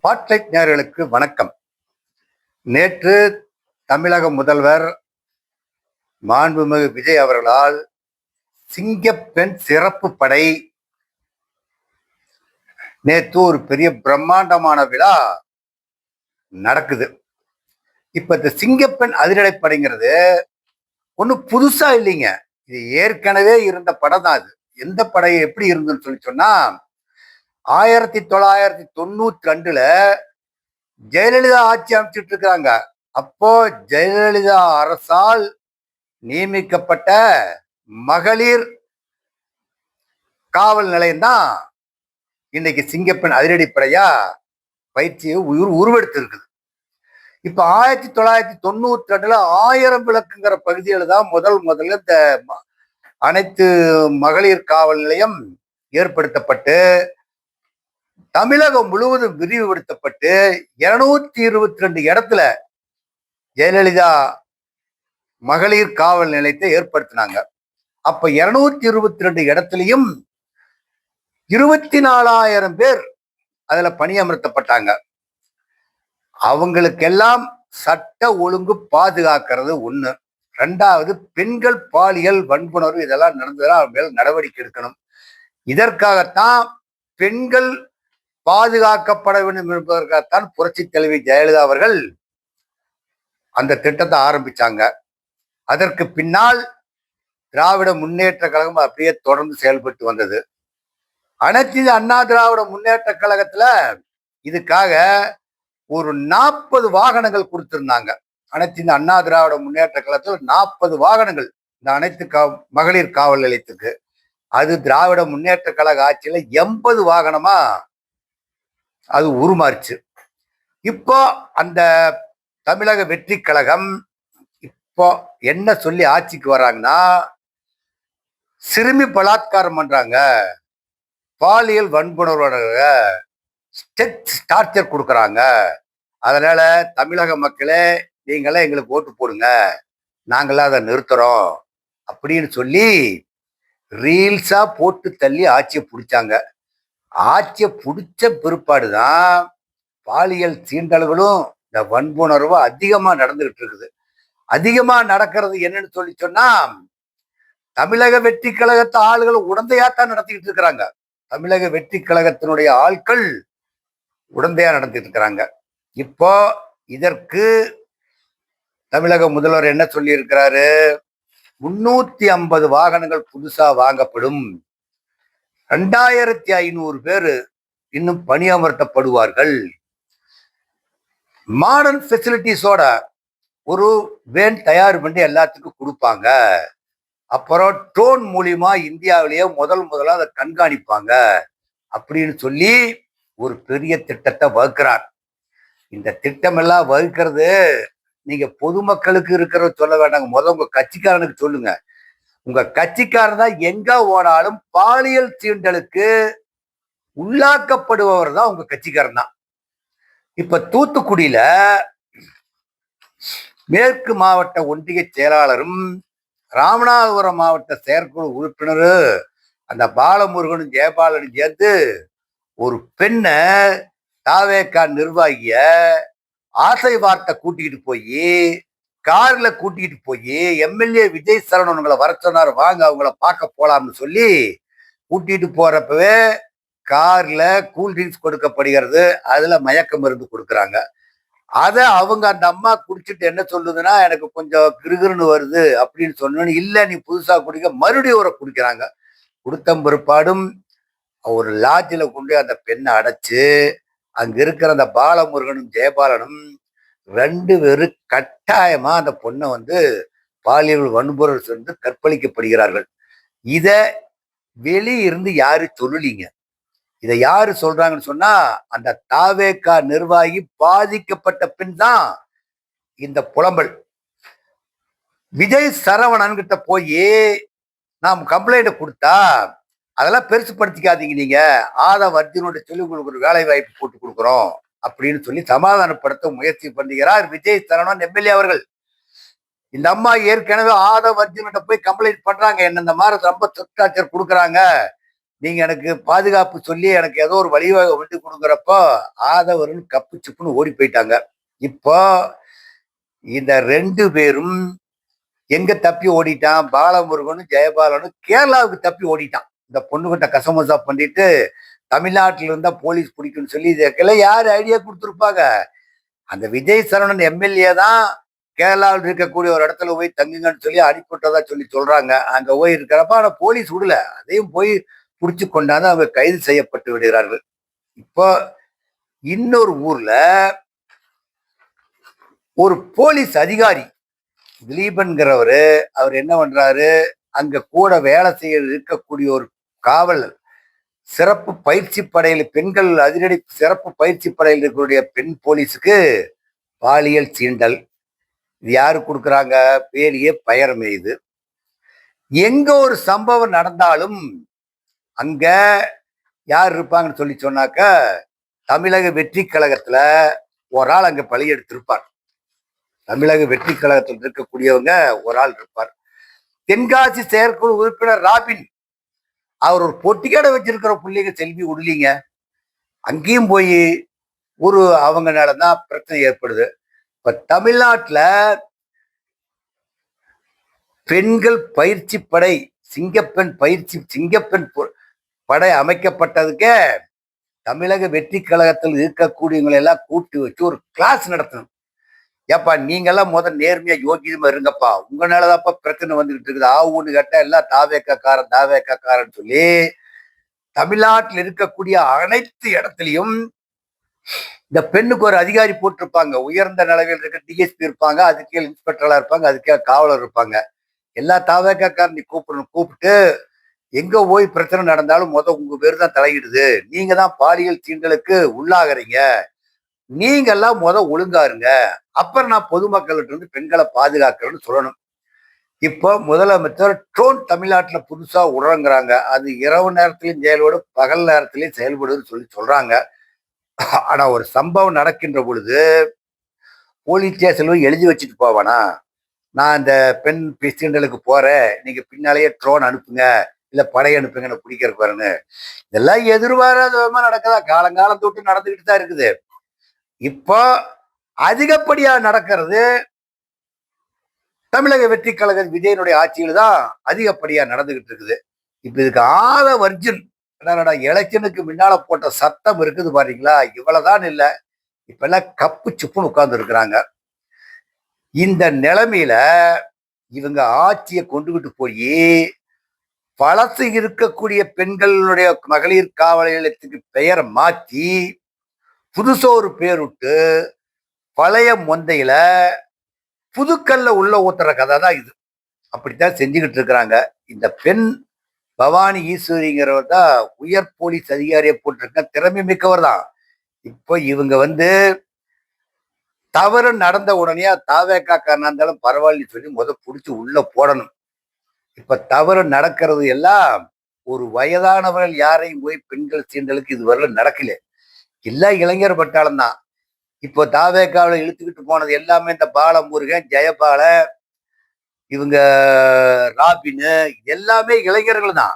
Spotlight நேயர்களுக்கு வணக்கம். நேற்று தமிழக முதல்வர் மாண்புமிகு விஜய் அவர்களால் சிங்கப்பெண் சிறப்பு படை நேற்று ஒரு பெரிய பிரம்மாண்டமான விழா நடக்குது. இப்ப இந்த சிங்கப்பெண் அதிரடிப்படைங்கிறது ஒன்றும் புதுசா இல்லைங்க. இது ஏற்கனவே இருந்த படம் தான். அது எந்த படை எப்படி இருந்துன்னு சொன்னா 1992 ஜெயலலிதா ஆட்சி அமைச்சிட்டு இருக்கிறாங்க. அப்போ ஜெயலலிதா அரசால் நியமிக்கப்பட்ட மகளிர் காவல் நிலையம் தான் இன்னைக்கு சிங்கப்பெண் அதிரடிப்படையா பயிற்சியை உருவெடுத்து இருக்குது. இப்ப 1992 1000 விளக்குங்கிற பகுதியில் தான் முதல்ல இந்த அனைத்து மகளிர் காவல் நிலையம் ஏற்படுத்தப்பட்டு தமிழகம் முழுவதும் விரிவுபடுத்தப்பட்டு 222 இடத்துல ஜெயலலிதா மகளிர் காவல் நிலையத்தை ஏற்படுத்தினாங்க. அப்ப 222 இடத்துலையும் 24,000 பேர் அதுல பணியமர்த்தப்பட்டாங்க. அவங்களுக்கெல்லாம் சட்ட ஒழுங்கு பாதுகாக்கிறது ஒண்ணு. ரெண்டாவது, பெண்கள் பாலியல் வன்புணர்வு இதெல்லாம் நடந்ததா அவங்க மேல நடவடிக்கை எடுக்கணும். இதற்காகத்தான் பெண்கள் பாதுகாக்கப்பட வேண்டும் என்பதற்காகத்தான் புரட்சி தலைவி ஜெயலலிதா அவர்கள் அந்த திட்டத்தை ஆரம்பிச்சாங்க. அதற்கு பின்னால் திராவிட முன்னேற்ற கழகம் அப்படியே தொடர்ந்து செயல்பட்டு வந்தது. அனைத்து அண்ணா திராவிட முன்னேற்ற கழகத்துல இதுக்காக ஒரு 40 வாகனங்கள் கொடுத்திருந்தாங்க. அனைத்து அண்ணா திராவிட முன்னேற்ற கழகத்துல 40 வாகனங்கள் இந்த அனைத்து மகளிர் காவல் நிலையத்துக்கு. அது திராவிட முன்னேற்ற கழக ஆட்சியில 80 வாகனமா அது உருமாறுச்சு. இப்போ அந்த தமிழக வெற்றி கழகம் இப்போ என்ன சொல்லி ஆட்சிக்கு வர்றாங்கன்னா, சிறுமி பலாத்காரம் பண்றாங்க, பாலியல் வன்புணர்வோட டார்ச்சர் கொடுக்குறாங்க, அதனால தமிழக மக்களே நீங்களே எங்களுக்கு ஓட்டு போடுங்க, நாங்களாம் அதை நிறுத்துறோம் அப்படின்னு சொல்லி ரீல்ஸா போட்டு தள்ளி ஆட்சியை பிடிச்சாங்க. ஆட்சியை பிடிச்ச பிற்பாடுதான் பாலியல் சீண்டல்களும் இந்த வன்புணர்வும் அதிகமா நடந்துகிட்டு இருக்குது. அதிகமா நடக்கிறது என்னன்னு சொன்னா, தமிழக வெற்றி கழகத்து ஆளுகள் உடந்தையாத்தான் நடத்திக்கிட்டு இருக்கிறாங்க. தமிழக வெற்றி கழகத்தினுடைய ஆட்கள் உடந்தையா நடத்திட்டு இருக்கிறாங்க. இப்போ இதற்கு தமிழக முதல்வர் என்ன சொல்லி இருக்கிறாரு? 350 வாகனங்கள் புதுசா வாங்கப்படும், 2500 பேர் இன்னும் பணியமர்த்தப்படுவார்கள், மாடர்ன் ஃபெசிலிட்டிஸோட ஒரு வேன் தயார் பண்ணி எல்லாத்துக்கும் கொடுப்பாங்க, அப்புறம் ட்ரோன் மூலியமா இந்தியாவிலேயே முதல்ல அதை கண்காணிப்பாங்க அப்படின்னு சொல்லி ஒரு பெரிய திட்டத்தை வகுக்கிறார். இந்த திட்டம் எல்லாம் வகுக்கிறது நீங்க பொதுமக்களுக்கு இருக்கிறத சொல்ல வேண்டாங்க, உங்க கட்சிக்காரனுக்கு சொல்லுங்க. உங்க கட்சிக்காரன் தான் எங்க ஓனாலும் பாலியல் சீண்டலுக்கு உள்ளாக்கப்படுபவர் தான் உங்க கட்சிக்காரன் தான். இப்ப தூத்துக்குடியில மேற்கு மாவட்ட ஒன்றிய செயலாளரும் ராமநாதபுரம் மாவட்ட செயற்குழு உறுப்பினர் அந்த பாலமுருகனும் ஜெயபாலனும் சேர்ந்து ஒரு பெண்ணை தாவேக்கா நிர்வாகிய ஆசை வார்த்தை கூட்டிக்கிட்டு போய் கார்ல கூட்டிகிட்டு போய் எம்எல்ஏ விஜய் சரவணன்களை வர சொன்னார், வாங்க அவங்கள பார்க்க போலாம்னு சொல்லி கூட்டிட்டு போறப்பவே கார்ல கூல்ட்ரிங்க்ஸ் கொடுக்கப்படுகிறது, அதுல மயக்க மருந்து கொடுக்குறாங்க. அதை அவங்க அந்த அம்மா குடிச்சிட்டு என்ன சொல்லுதுன்னா, எனக்கு கொஞ்சம் கிருகிருன்னு வருது அப்படின்னு சொன்னோன்னு, இல்லை நீ புதுசா குடிக்க, மறுபடியும் ஒரு குடிக்கிறாங்க. கொடுத்த பிற்பாடும் ஒரு லாட்ஜில் கொண்டு அந்த பெண்ணை அடைச்சு அங்க இருக்கிற அந்த பாலமுருகனும் ஜெயபாலனும் 2 பேரும் கட்டாயமா அந்த பொண்ணை பாலியல் வன்புணர்வு சென்று கற்பழிக்கப்படுகிறார்கள். இத வெளியிருந்து யாரு சொல்லலீங்க. இதை யாரு சொல்றாங்கன்னு சொன்னா, அந்த தாவேக்கா நிர்வாகி பாதிக்கப்பட்ட பின் தான் இந்த புலம்பல். விஜய் சரவணன் கிட்ட போய் நாம் கம்ப்ளைண்ட் கொடுத்தா அதெல்லாம் பெருசுப்படுத்திக்காதீங்க, நீங்க ஆதவ அர்ஜுனோட சொல்லி உங்களுக்கு ஒரு வேலை வாய்ப்பு போட்டு கொடுக்குறோம் அப்படின்னு சொல்லி சமாதானப்படுத்த முயற்சி பண்ணுகிறார் விஜய் சரவணன் எம்எல்ஏ அவர்கள். இந்த அம்மா ஏற்கனவே ஆதவ அர்ஜுன்கிட்ட போய் கம்ப்ளைண்ட் பண்றாங்க, என்ன இந்த மாதிரி ரொம்ப சொத்தாச்சர் கொடுக்குறாங்க, நீங்க எனக்கு பாதுகாப்பு சொல்லி எனக்கு ஏதோ ஒரு வழிவகை விட்டு கொடுக்குறப்போ ஆதவர்னு கப்பு சிப்புன்னு ஓடி போயிட்டாங்க. இப்போ இந்த 2 பேரும் எங்க தப்பி ஓடிட்டான்? பாலமுருகனும் ஜெயபாலனும் கேரளாவுக்கு தப்பி ஓடிட்டான். இந்த பொண்ணுகிட்ட கசமுசா பண்ணிட்டு தமிழ்நாட்டில் இருந்தா போலீஸ் பிடிக்கும்னு சொல்லி இதுக்கெல்லாம் யார் ஐடியா கொடுத்துருப்பாங்க? அந்த விஜய் சரவணன் எம்எல்ஏ தான் கேரளாவில் இருக்கக்கூடிய ஒரு இடத்துல போய் தங்குங்கன்னு சொல்லி அனுப்பிவிட்டதா சொல்லி சொல்றாங்க. அங்க போய் இருக்கிறப்ப ஆனா போலீஸ் விடல. அதையும் போய் புடிச்சு கொண்டாந்து அவங்க கைது செய்யப்பட்டு விடுகிறார்கள். இப்போ இன்னொரு ஊர்ல ஒரு போலீஸ் அதிகாரி திலீபன்கிறவரு அவர் என்ன பண்றாரு, அங்க கூட வேலை செய்ய இருக்கக்கூடிய ஒரு காவல் சிறப்பு பயிற்சி படையில் பெண்கள் அதிரடி சிறப்பு பயிற்சி படையில் இருக்கக்கூடிய பெண் போலீஸுக்கு பாலியல் சீண்டல். இது யாரு கொடுக்குறாங்க? பேரிய பயரமே. இது எங்க ஒரு சம்பவம் நடந்தாலும் அங்க யார் இருப்பாங்கன்னு சொல்லி சொன்னாக்க தமிழக வெற்றி கழகத்துல ஒரு ஆள் அங்க பழி எடுத்திருப்பார். தமிழக வெற்றி கழகத்தில் இருக்கக்கூடியவங்க ஒரு ஆள் இருப்பார். தென்காசி செயற்குழு உறுப்பினர் ராபின் அவர் ஒரு பொட்டிக்கடை வச்சிருக்கிற பிள்ளைங்க செல்வி விடலீங்க. அங்கேயும் போய் ஒரு அவங்கனாலதான் பிரச்சனை ஏற்படுது. இப்ப தமிழ்நாட்டுல பெண்கள் பயிற்சி படை சிங்கப்பெண் படை அமைக்கப்பட்டதுக்கே தமிழக வெற்றி கழகத்தில் இருக்கக்கூடியவங்களை எல்லாம் கூட்டி வச்சு ஒரு கிளாஸ் நடத்தணும். ஏப்பா நீங்கெல்லாம் நேர்மையா யோகியமா இருங்கப்பா, உங்களாலதான்ப்பா பிரச்சனை வந்துகிட்டு இருக்குது. ஆவுன்னு கேட்டா எல்லாம் தாவேக்காரன்னு சொல்லி தமிழ்நாட்டில் இருக்கக்கூடிய அனைத்து இடத்துலையும் இந்த பெண்ணுக்கு ஒரு அதிகாரி போட்டிருப்பாங்க. உயர்ந்த நிலையில் இருக்க டிஎஸ்பி இருப்பாங்க, அதுக்கே இன்ஸ்பெக்டரா இருப்பாங்க, அதுக்கே காவலர் இருப்பாங்க. எல்லா தாவேக்காரன் நீ கூப்பிட்டு எங்க போய் பிரச்சனை நடந்தாலும் உங்க பேரு தான் தலையிடுது, நீங்க தான் பாலியல் சீண்டலுக்கு உள்ளாகிறீங்க, நீங்க எல்லாம் ஒழுங்கா இருங்க, அப்புறம் நான் பொதுமக்கள்கிட்ட இருந்து பெண்களை பாதுகாக்கிறேன்னு சொல்லணும். இப்போ முதலமைச்சர் ட்ரோன் தமிழ்நாட்டுல புதுசா உறங்குறாங்க. அது இரவு நேரத்திலையும் செயல்படு, பகல் நேரத்திலையும் செயல்படுன்னு சொல்லி சொல்றாங்க. ஆனா ஒரு சம்பவம் நடக்கின்ற பொழுது போலீஸ் ஸ்டேஷன்ல எழுதி வச்சுட்டு போவானா, நான் இந்த பெண் சீண்டலுக்கு போறேன், நீங்க பின்னாலேயே ட்ரோன் அனுப்புங்க, இல்ல படை அனுப்புங்கன்னு பிடிக்கிறக்கு வரேன்னு. இதெல்லாம் எதிர்பாராத விதமா நடக்குதா? காலங்காலம் தொட்டு நடந்துகிட்டு தான் இருக்குது. இப்போ அதிகப்படியா நடக்கிறது தமிழக வெற்றி கழக விஜயனுடைய ஆட்சியில தான் அதிகப்படியா நடந்துகிட்டு இருக்குது. இப்ப இதுக்கு வர்ஜின் எலெக்ஷனுக்கு முன்னால போட்ட சட்டம் இருக்குது பாத்தீங்களா, இவ்வளவுதான் இல்ல, இப்ப எல்லாம் கப்பு சுப்புன்னு உட்கார்ந்து இருக்கிறாங்க. இந்த நிலைமையில இவங்க ஆட்சியை கொண்டுகிட்டு போய் பழசு இருக்கக்கூடிய பெண்களுடைய மகளிர் காவல் நிலையத்துக்கு பெயரை மாற்றி புதுசா ஒரு பேர் விட்டு பழைய மொந்தையில புதுக்கல்ல உள்ள ஊத்துற கதை தான் இது. அப்படித்தான் செஞ்சுக்கிட்டு இருக்கிறாங்க. இந்த பெண் பவானி ஈஸ்வரிங்கிறவர் தான் உயர் போலீஸ் அதிகாரியை போட்டிருக்க திறமை மிக்கவர் தான். இப்போ இவங்க தவறு நடந்த உடனே தாவேக்காரனா இருந்தாலும் பரவாயில்ல சொல்லி புடிச்சு உள்ள போடணும். இப்ப தவறு நடக்கிறது எல்லாம் ஒரு வயதானவர்கள் யாரையும் போய் பெண்கள் சீண்டலுக்கு இதுவரை நடக்கல. எல்லா இளைஞர் பட்டாளம் தான். இப்போ தாவேக்காவில இழுத்துக்கிட்டு போனது எல்லாமே இந்த பாலமுருகன், ஜெயபால, இவங்க ராபின்னு எல்லாமே இளைஞர்கள் தான்.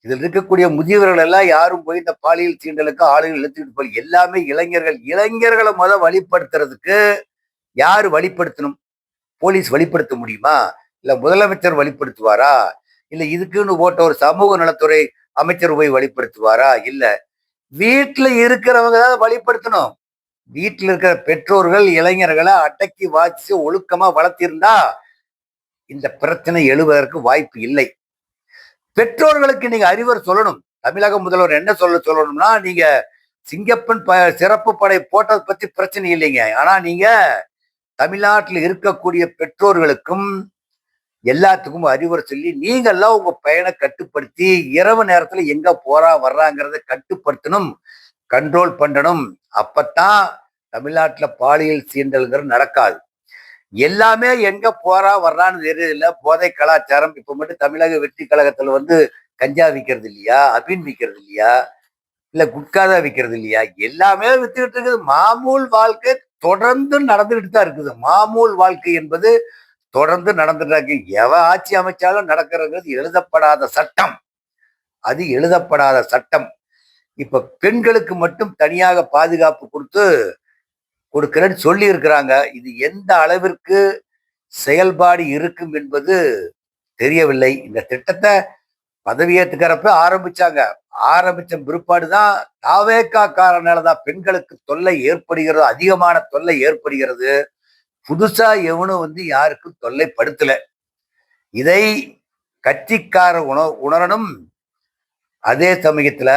இதில் இருக்கக்கூடிய முதியவர்கள் எல்லாம் யாரும் போய் இந்த பாலியல் சீண்டலுக்கு ஆளுகள் இழுத்துக்கிட்டு போய் எல்லாமே இளைஞர்கள். இளைஞர்களை வழிப்படுத்துறதுக்கு யாரு வழிப்படுத்தணும்? போலீஸ் வழிப்படுத்த முடியுமா? இல்ல முதலமைச்சர் வழிப்படுத்துவாரா? இல்ல இதுக்குன்னு போட்ட ஒரு சமூக நலத்துறை அமைச்சர் போய் வழிப்படுத்துவாரா? இல்ல வீட்டுல இருக்கிறவங்க தான் வழிப்படுத்தணும். வீட்டில் இருக்கிற பெற்றோர்கள் இளைஞர்களை அடக்கி வாசி ஒழுக்கமா வளர்த்திருந்தா இந்த பிரச்சனை எழுவதற்கு வாய்ப்பு இல்லை. பெற்றோர்களுக்கு நீங்க அறிவுரை சொல்லணும். தமிழக முதல்வர் என்ன சொல்லணும்னா, நீங்க சிங்கப்பெண் சிறப்பு படை போட்டதை பத்தி பிரச்சனை இல்லைங்க. ஆனா நீங்க தமிழ்நாட்டில் இருக்கக்கூடிய பெற்றோர்களுக்கும் எல்லாத்துக்கும் அறிவுரை சொல்லி நீங்கெல்லாம் உங்க பையனை கட்டுப்படுத்தி இரவு நேரத்துல எங்க வர்றாங்கிறத கட்டுப்படுத்தணும், கண்ட்ரோல் பண்ணணும். அப்பத்தான் தமிழ்நாட்டுல பாலியல் சீண்டல்ங்கிறது நடக்காது. எல்லாமே எங்க வர்றான்னு தெரியல. போதை கலாச்சாரம். இப்ப மட்டும் தமிழக வெற்றி கழகத்துல கஞ்சா விற்கிறது இல்லையா, அபின் விற்கிறது இல்லையா, இல்ல குட்காதா விற்கிறது இல்லையா, எல்லாமே வித்துக்கிட்டு இருக்குது. மாமூல் வாழ்க்கை தொடர்ந்து நடந்துகிட்டு தான் இருக்குது. மாமூல் வாழ்க்கை என்பது தொடர்ந்து நடந்துட்டு இருக்கு. எவ ஆட்சி அமைச்சாலும் நடக்கிறது எழுதப்படாத சட்டம். அது எழுதப்படாத சட்டம். இப்ப பெண்களுக்கு மட்டும் தனியாக பாதுகாப்பு கொடுக்கிறேன்னு சொல்லி இருக்கிறாங்க. இது எந்த அளவிற்கு செயல்பாடு இருக்கும் என்பது தெரியவில்லை. இந்த திட்டத்தை பதவியேற்றுக்கிறப்ப ஆரம்பிச்சாங்க. ஆரம்பிச்ச பிற்பாடுதான் தாவேகா காரணாலதான் பெண்களுக்கு தொல்லை ஏற்படுகிறது, அதிகமான தொல்லை ஏற்படுகிறது. புதுசா எவனும் யாருக்கும் தொல்லைப்படுத்தல. இதை கட்சிக்கார உணரணும். அதே சமயத்துல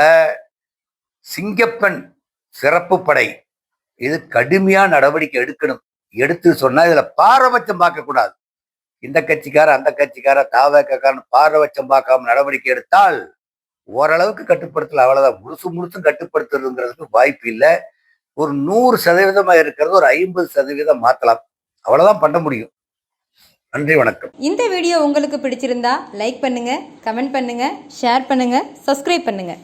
சிங்கப்பெண் சிறப்பு படை இது கடுமையா நடவடிக்கை எடுக்கணும். எடுத்து சொன்னா இதுல பாரபட்சம் பார்க்க கூடாது. இந்த கட்சிக்கார அந்த கட்சிக்கார தாவேக்காரன் பாரபட்சம் பார்க்காம நடவடிக்கை எடுத்தால் ஓரளவுக்கு கட்டுப்படுத்தல. அவ்வளவுதான். முழுசும் கட்டுப்படுத்துறதுங்கிறதுக்கு வாய்ப்பு இல்லை. ஒரு 100% இருக்கிறது ஒரு 50% மாத்தலாம். அவ்வளவுதான் பண்ண முடியும். நன்றி, வணக்கம். இந்த வீடியோ உங்களுக்கு பிடிச்சிருந்தா லைக் பண்ணுங்க, கமெண்ட் பண்ணுங்க, ஷேர் பண்ணுங்க, சப்ஸ்கிரைப் பண்ணுங்க.